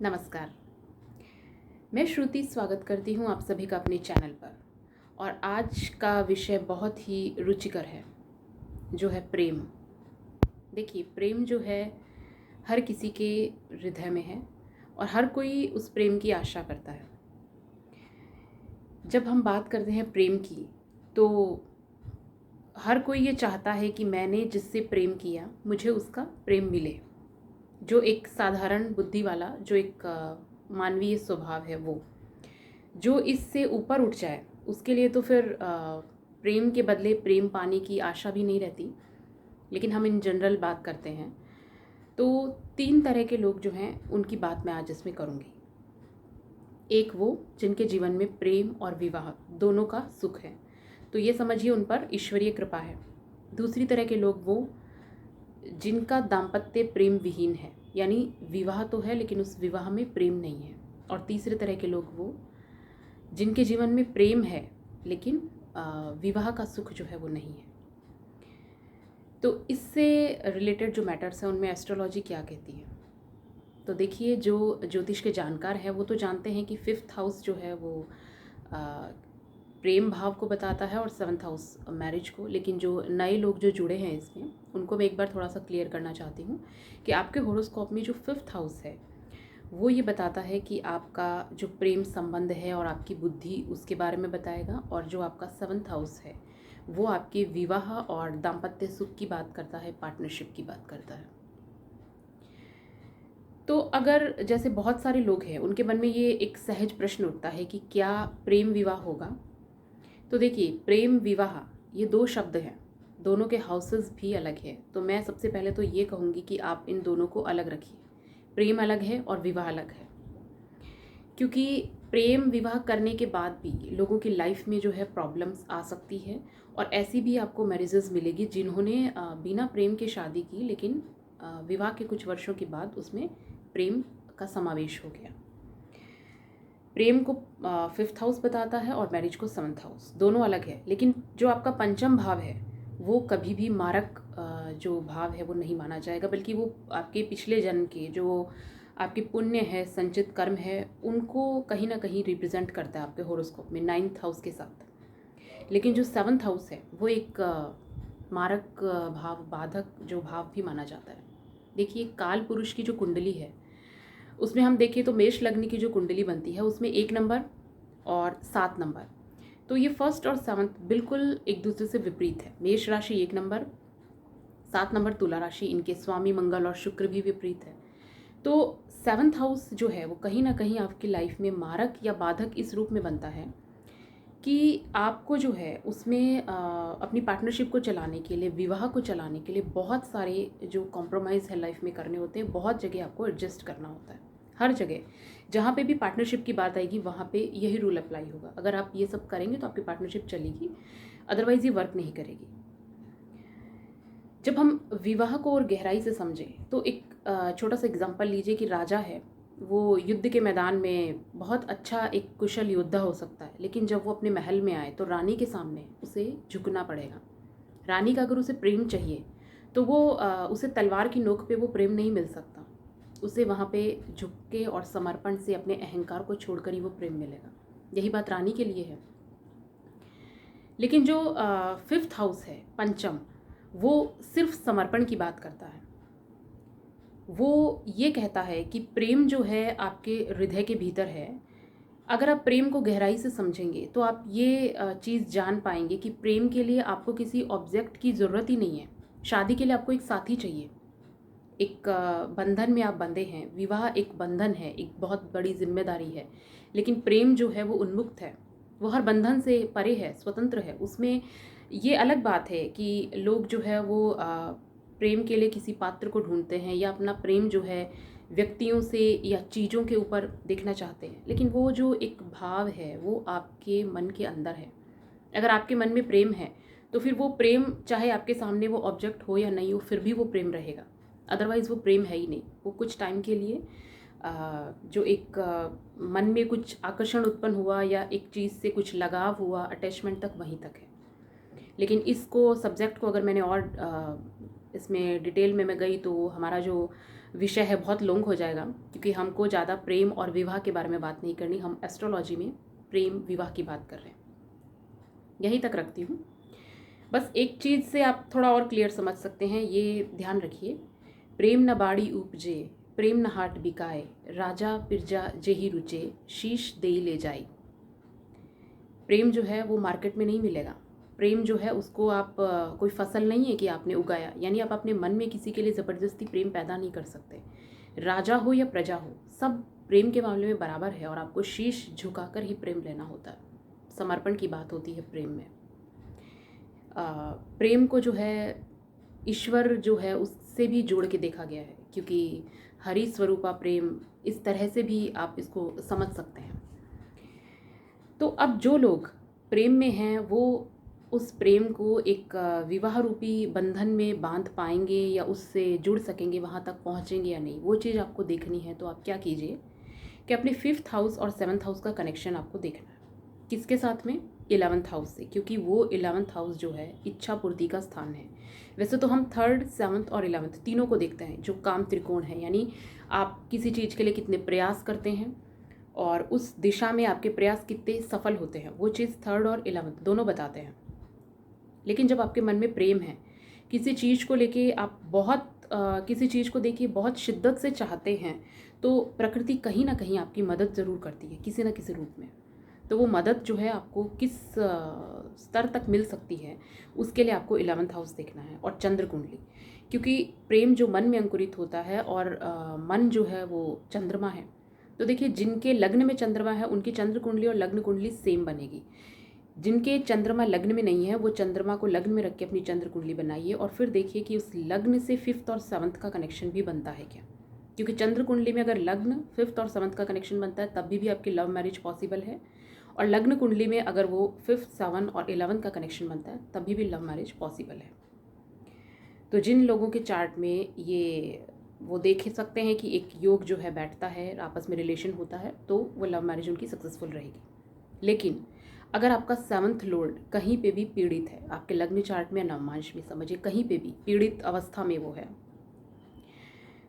नमस्कार। मैं श्रुति स्वागत करती हूँ आप सभी का अपने चैनल पर। और आज का विषय बहुत ही रुचिकर है, जो है प्रेम। देखिए, प्रेम जो है हर किसी के हृदय में है और हर कोई उस प्रेम की आशा करता है। जब हम बात करते हैं प्रेम की, तो हर कोई ये चाहता है कि मैंने जिससे प्रेम किया मुझे उसका प्रेम मिले। जो एक साधारण बुद्धि वाला, जो एक मानवीय स्वभाव है, वो जो इससे ऊपर उठ जाए उसके लिए तो फिर प्रेम के बदले प्रेम पाने की आशा भी नहीं रहती। लेकिन हम इन जनरल बात करते हैं, तो 3 तरह के लोग जो हैं उनकी बात मैं आज इसमें करूँगी। एक वो जिनके जीवन में प्रेम और विवाह दोनों का सुख है, तो ये समझिए उन पर ईश्वरीय कृपा है। दूसरी तरह के लोग वो जिनका दाम्पत्य प्रेम विहीन है, यानी विवाह तो है लेकिन उस विवाह में प्रेम नहीं है। और तीसरे तरह के लोग वो जिनके जीवन में प्रेम है लेकिन विवाह का सुख जो है वो नहीं है। तो इससे रिलेटेड जो मैटर्स हैं उनमें एस्ट्रोलॉजी क्या कहती है। तो देखिए, जो ज्योतिष के जानकार हैं वो तो जानते हैं कि 5th हाउस जो है वो प्रेम भाव को बताता है और 7th हाउस मैरिज को। लेकिन जो नए लोग जो जुड़े हैं इसमें, उनको मैं एक बार थोड़ा सा क्लियर करना चाहती हूँ कि आपके होरोस्कोप में जो 5th हाउस है वो ये बताता है कि आपका जो प्रेम संबंध है और आपकी बुद्धि, उसके बारे में बताएगा। और जो आपका 7th हाउस है वो आपके विवाह और दाम्पत्य सुख की बात करता है, पार्टनरशिप की बात करता है। तो अगर जैसे बहुत सारे लोग हैं उनके मन में ये एक सहज प्रश्न उठता है कि क्या प्रेम विवाह होगा। तो देखिए, प्रेम विवाह ये 2 शब्द हैं, दोनों के हाउसेस भी अलग है। तो मैं सबसे पहले तो ये कहूँगी कि आप इन दोनों को अलग रखिए। प्रेम अलग है और विवाह अलग है, क्योंकि प्रेम विवाह करने के बाद भी लोगों की लाइफ में जो है प्रॉब्लम्स आ सकती है। और ऐसी भी आपको मैरिजेस मिलेगी जिन्होंने बिना प्रेम के शादी की, लेकिन विवाह के कुछ वर्षों के बाद उसमें प्रेम का समावेश हो गया। प्रेम को 5th हाउस बताता है और मैरिज को 7th हाउस, दोनों अलग है। लेकिन जो आपका पंचम भाव है वो कभी भी मारक जो भाव है वो नहीं माना जाएगा, बल्कि वो आपके पिछले जन्म के जो आपके पुण्य है, संचित कर्म है, उनको कहीं ना कहीं रिप्रेजेंट करता है आपके होरोस्कोप में 9th हाउस के साथ। लेकिन जो 7th हाउस है वो एक मारक भाव, बाधक जो भाव भी माना जाता है। देखिए, काल पुरुष की जो कुंडली है उसमें हम देखें तो मेष लग्न की जो कुंडली बनती है उसमें 1 नंबर और 7 नंबर, तो ये 1st और 7th बिल्कुल एक दूसरे से विपरीत है। मेष राशि 1 नंबर, 7 नंबर तुला राशि, इनके स्वामी मंगल और शुक्र भी विपरीत है। तो 7th हाउस जो है वो कहीं ना कहीं आपकी लाइफ में मारक या बाधक इस रूप में बनता है कि आपको जो है उसमें अपनी पार्टनरशिप को चलाने के लिए, विवाह को चलाने के लिए बहुत सारे जो कॉम्प्रोमाइज़ है लाइफ में करने होते हैं। बहुत जगह आपको एडजस्ट करना होता है। हर जगह जहाँ पे भी पार्टनरशिप की बात आएगी वहाँ पे यही रूल अप्लाई होगा। अगर आप ये सब करेंगे तो आपकी पार्टनरशिप चलेगी, अदरवाइज़ ये वर्क नहीं करेगी। जब हम विवाह को और गहराई से समझें तो एक छोटा सा एग्जाम्पल लीजिए कि राजा है, वो युद्ध के मैदान में बहुत अच्छा एक कुशल योद्धा हो सकता है, लेकिन जब वो अपने महल में आए तो रानी के सामने उसे झुकना पड़ेगा। रानी का अगर उसे प्रेम चाहिए तो वो उसे तलवार की नोक पे वो प्रेम नहीं मिल सकता। उसे वहाँ पे झुक के और समर्पण से अपने अहंकार को छोड़कर ही वो प्रेम मिलेगा। यही बात रानी के लिए है। लेकिन जो 5th हाउस है, पंचम, वो सिर्फ समर्पण की बात करता है। वो ये कहता है कि प्रेम जो है आपके हृदय के भीतर है। अगर आप प्रेम को गहराई से समझेंगे तो आप ये चीज़ जान पाएंगे कि प्रेम के लिए आपको किसी ऑब्जेक्ट की ज़रूरत ही नहीं है। शादी के लिए आपको एक साथी चाहिए। एक बंधन में आप बंधे हैं, विवाह एक बंधन है, एक बहुत बड़ी जिम्मेदारी है। लेकिन प्रेम जो है वो उन्मुक्त है, वो हर बंधन से परे है, स्वतंत्र है। उसमें ये अलग बात है कि लोग जो है वो प्रेम के लिए किसी पात्र को ढूंढते हैं या अपना प्रेम जो है व्यक्तियों से या चीज़ों के ऊपर देखना चाहते हैं। लेकिन वो जो एक भाव है वो आपके मन के अंदर है। अगर आपके मन में प्रेम है तो फिर वो प्रेम, चाहे आपके सामने वो ऑब्जेक्ट हो या नहीं हो, फिर भी वो प्रेम रहेगा। अदरवाइज़ वो प्रेम है ही नहीं। वो कुछ टाइम के लिए जो एक मन में कुछ आकर्षण उत्पन्न हुआ या एक चीज़ से कुछ लगाव हुआ, अटैचमेंट तक वहीं तक है। लेकिन इसको, सब्जेक्ट को अगर मैंने और इसमें डिटेल में मैं गई तो हमारा जो विषय है, बहुत लॉन्ग हो जाएगा, क्योंकि हमको ज़्यादा प्रेम और विवाह के बारे में बात नहीं करनी। हम एस्ट्रोलॉजी में प्रेम विवाह की बात कर रहे हैं, यहीं तक रखती हूँ। बस एक चीज़ से आप थोड़ा और क्लियर समझ सकते हैं, ये ध्यान रखिए। प्रेम न बाड़ी उपजे, प्रेम न हाट बिकाए, राजा पिरजा जेही रुचे, शीश देई ले जाई। प्रेम जो है वो मार्केट में नहीं मिलेगा। प्रेम जो है उसको आप कोई फसल नहीं है कि आपने उगाया, यानी आप अपने मन में किसी के लिए ज़बरदस्ती प्रेम पैदा नहीं कर सकते। राजा हो या प्रजा हो, सब प्रेम के मामले में बराबर है, और आपको शीश झुकाकर ही प्रेम लेना होता है। समर्पण की बात होती है प्रेम में। प्रेम को जो है ईश्वर जो है उससे भी जोड़ के देखा गया है, क्योंकि हरि स्वरूपा प्रेम, इस तरह से भी आप इसको समझ सकते हैं। तो अब जो लोग प्रेम में हैं वो उस प्रेम को एक विवाह रूपी बंधन में बांध पाएंगे या उससे जुड़ सकेंगे, वहाँ तक पहुँचेंगे या नहीं, वो चीज़ आपको देखनी है। तो आप क्या कीजिए कि अपने 5th हाउस और 7th हाउस का कनेक्शन आपको देखना है। किसके साथ में? 11th हाउस से, क्योंकि वो 11th हाउस जो है इच्छा पूर्ति का स्थान है। वैसे तो हम 3rd, 7th और 11th तीनों को देखते हैं, जो काम त्रिकोण है, यानी आप किसी चीज़ के लिए कितने प्रयास करते हैं और उस दिशा में आपके प्रयास कितने सफल होते हैं, वो चीज़ 3rd और 11th दोनों बताते हैं। लेकिन जब आपके मन में प्रेम है, किसी चीज़ को लेके आप बहुत किसी चीज़ को देखिए बहुत शिद्दत से चाहते हैं, तो प्रकृति कहीं ना कहीं आपकी मदद ज़रूर करती है किसी न किसी रूप में। तो वो मदद जो है आपको किस स्तर तक मिल सकती है, उसके लिए आपको 11th हाउस देखना है, और चंद्र कुंडली, क्योंकि प्रेम जो मन में अंकुरित होता है और मन जो है वो चंद्रमा है। तो देखिए, जिनके लग्न में चंद्रमा है उनकी चंद्र कुंडली और लग्न कुंडली सेम बनेगी। जिनके चंद्रमा लग्न में नहीं है वो चंद्रमा को लग्न में रख के अपनी चंद्र कुंडली बनाइए, और फिर देखिए कि उस लग्न से 5th और 7th का कनेक्शन भी बनता है क्या। क्योंकि चंद्र कुंडली में अगर लग्न 5th और 7th का कनेक्शन बनता है तब भी आपकी लव मैरिज पॉसिबल है, और लग्न कुंडली में अगर वो 5th, 7th और 11th का कनेक्शन बनता है तभी भी लव मैरिज पॉसिबल है। तो जिन लोगों के चार्ट में ये वो देख सकते हैं कि एक योग जो है बैठता है, आपस में रिलेशन होता है, तो वो लव मैरिज उनकी सक्सेसफुल रहेगी। लेकिन अगर आपका 7th लॉर्ड कहीं पे भी पीड़ित है, आपके लग्न चार्ट में, नवमांश में समझिए, कहीं पे भी पीड़ित अवस्था में वो है,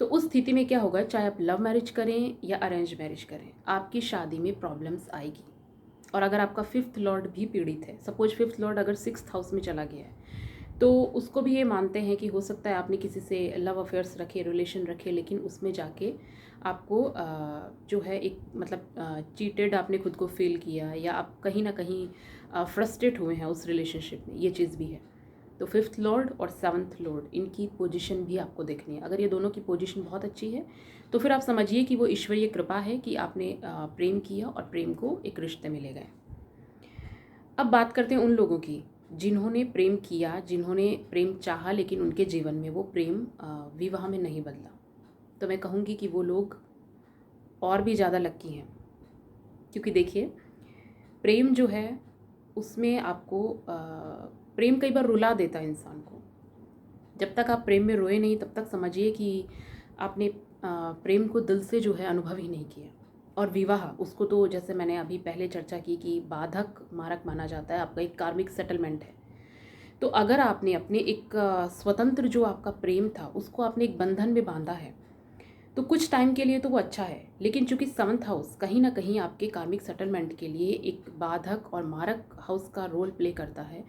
तो उस स्थिति में क्या होगा, चाहे आप लव मैरिज करें या अरेंज मैरिज करें, आपकी शादी में प्रॉब्लम्स आएगी। और अगर आपका 5th लॉर्ड भी पीड़ित है, सपोज 5th लॉर्ड अगर 6th हाउस में चला गया है, तो उसको भी ये मानते हैं कि हो सकता है आपने किसी से लव अफेयर्स रखे, रिलेशन रखे, लेकिन उसमें जाके आपको जो है एक मतलब चीटेड आपने खुद को फील किया, या आप कहीं ना कहीं फ्रस्ट्रेट हुए हैं उस रिलेशनशिप में, ये चीज़ भी है। तो 5th लॉर्ड और 7th लॉर्ड, इनकी पोजीशन भी आपको देखनी है। अगर ये दोनों की पोजीशन बहुत अच्छी है तो फिर आप समझिए कि वो ईश्वरीय कृपा है कि आपने प्रेम किया और प्रेम को एक रिश्ते में ले गए। अब बात करते हैं उन लोगों की जिन्होंने प्रेम किया, जिन्होंने प्रेम चाहा, लेकिन उनके जीवन में वो प्रेम विवाह में नहीं बदला। तो मैं कहूँगी कि वो लोग और भी ज़्यादा लक्की हैं, क्योंकि देखिए प्रेम जो है उसमें आपको प्रेम कई बार रुला देता है इंसान को। जब तक आप प्रेम में रोए नहीं तब तक समझिए कि आपने प्रेम को दिल से जो है अनुभव ही नहीं किया। और विवाह, उसको तो जैसे मैंने अभी पहले चर्चा की कि बाधक मारक माना जाता है, आपका एक कार्मिक सेटलमेंट है। तो अगर आपने अपने एक स्वतंत्र जो आपका प्रेम था उसको आपने एक बंधन में बांधा है, तो कुछ टाइम के लिए तो वो अच्छा है, लेकिन चूंकि 7th हाउस कहीं ना कहीं आपके कार्मिक सेटलमेंट के लिए एक बाधक और मारक हाउस का रोल प्ले करता है,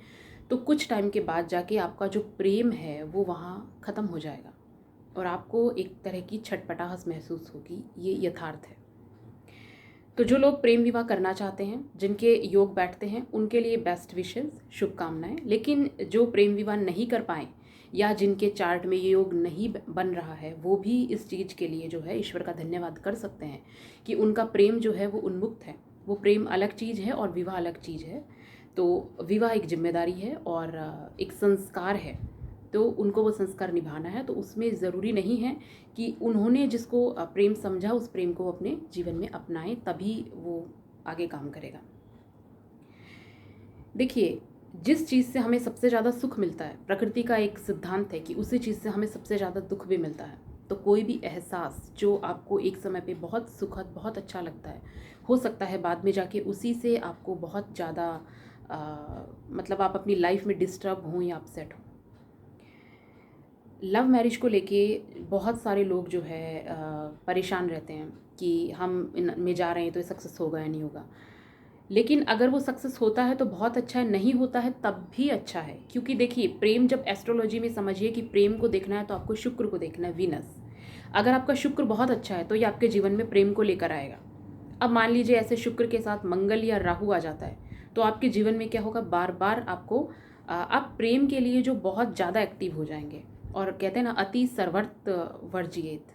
तो कुछ टाइम के बाद जाके आपका जो प्रेम है वो वहाँ ख़त्म हो जाएगा और आपको एक तरह की छटपटाहट महसूस होगी। ये यथार्थ है। तो जो लोग प्रेम विवाह करना चाहते हैं, जिनके योग बैठते हैं, उनके लिए बेस्ट विशेस, शुभकामनाएं। लेकिन जो प्रेम विवाह नहीं कर पाए या जिनके चार्ट में ये योग नहीं बन रहा है, वो भी इस चीज़ के लिए जो है ईश्वर का धन्यवाद कर सकते हैं कि उनका प्रेम जो है वो उन्मुक्त है। वो प्रेम अलग चीज़ है और विवाह अलग चीज़ है। तो विवाह एक जिम्मेदारी है और एक संस्कार है, तो उनको वो संस्कार निभाना है। तो उसमें ज़रूरी नहीं है कि उन्होंने जिसको प्रेम समझा उस प्रेम को अपने जीवन में अपनाएं, तभी वो आगे काम करेगा। देखिए, जिस चीज़ से हमें सबसे ज़्यादा सुख मिलता है, प्रकृति का एक सिद्धांत है कि उसी चीज़ से हमें सबसे ज़्यादा दुख भी मिलता है। तो कोई भी एहसास जो आपको एक समय पे बहुत सुखद, बहुत अच्छा लगता है, हो सकता है बाद में जाके उसी से आपको बहुत ज़्यादा मतलब आप अपनी लाइफ में डिस्टर्ब हों या अपसेट हों। लव मैरिज को लेके बहुत सारे लोग जो है परेशान रहते हैं कि हम इन में जा रहे हैं तो ये सक्सेस होगा या नहीं होगा। लेकिन अगर वो सक्सेस होता है तो बहुत अच्छा है, नहीं होता है तब भी अच्छा है। क्योंकि देखिए, प्रेम जब एस्ट्रोलॉजी में समझिए कि प्रेम को देखना है तो आपको शुक्र को देखना है, वीनस। अगर आपका शुक्र बहुत अच्छा है तो ये आपके जीवन में प्रेम को लेकर आएगा। अब मान लीजिए ऐसे शुक्र के साथ मंगल या राहु आ जाता है तो आपके जीवन में क्या होगा, बार बार आपको आप प्रेम के लिए जो बहुत ज़्यादा एक्टिव हो जाएंगे। और कहते हैं ना, अति सर्वर्त वर्जिएत।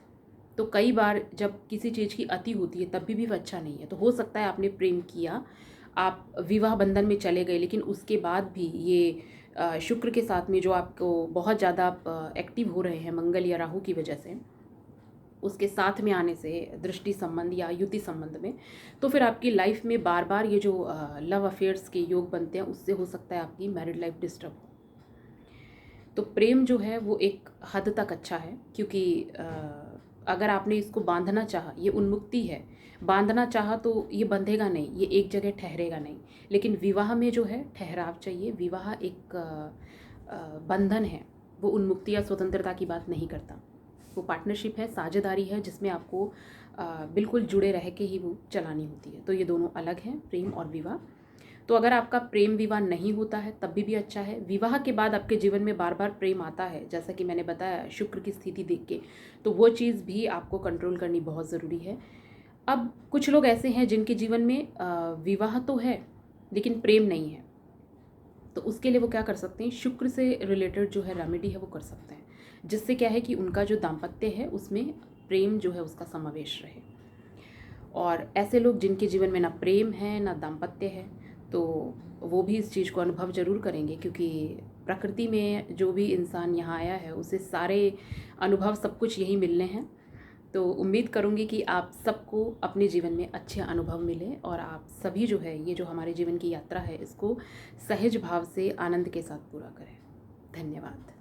तो कई बार जब किसी चीज़ की अति होती है तब भी वो अच्छा नहीं है। तो हो सकता है आपने प्रेम किया, आप विवाह बंधन में चले गए, लेकिन उसके बाद भी ये शुक्र के साथ में जो आपको बहुत ज़्यादा आप एक्टिव हो रहे हैं मंगल या राहु की वजह से, उसके साथ में आने से दृष्टि संबंध या युति संबंध में, तो फिर आपकी लाइफ में बार बार ये जो लव अफेयर्स के योग बनते हैं, उससे हो सकता है आपकी मैरिड लाइफ डिस्टर्ब हो। तो प्रेम जो है वो एक हद तक अच्छा है, क्योंकि अगर आपने इसको बांधना चाहा, ये उन्मुक्ति है, बांधना चाहा तो ये बंधेगा नहीं, ये एक जगह ठहरेगा नहीं। लेकिन विवाह में जो है ठहराव चाहिए। विवाह एक बंधन है, वो उन्मुक्ति या स्वतंत्रता की बात नहीं करता। वो पार्टनरशिप है, साझेदारी है, जिसमें आपको बिल्कुल जुड़े रह के ही वो चलानी होती है। तो ये दोनों अलग हैं, प्रेम और विवाह। तो अगर आपका प्रेम विवाह नहीं होता है तब भी अच्छा है। विवाह के बाद आपके जीवन में बार बार प्रेम आता है, जैसा कि मैंने बताया शुक्र की स्थिति देख के, तो वो चीज़ भी आपको कंट्रोल करनी बहुत ज़रूरी है। अब कुछ लोग ऐसे हैं जिनके जीवन में विवाह तो है लेकिन प्रेम नहीं है, तो उसके लिए वो क्या कर सकते हैं, शुक्र से रिलेटेड जो है रेमेडी है वो कर सकते हैं, जिससे क्या है कि उनका जो दाम्पत्य है उसमें प्रेम जो है उसका समावेश रहे। और ऐसे लोग जिनके जीवन में ना प्रेम है ना दाम्पत्य है, तो वो भी इस चीज़ को अनुभव ज़रूर करेंगे, क्योंकि प्रकृति में जो भी इंसान यहाँ आया है उसे सारे अनुभव सब कुछ यही मिलने हैं। तो उम्मीद करूँगी कि आप सबको अपने जीवन में अच्छे अनुभव मिले और आप सभी जो है ये जो हमारे जीवन की यात्रा है इसको सहज भाव से आनंद के साथ पूरा करें। धन्यवाद।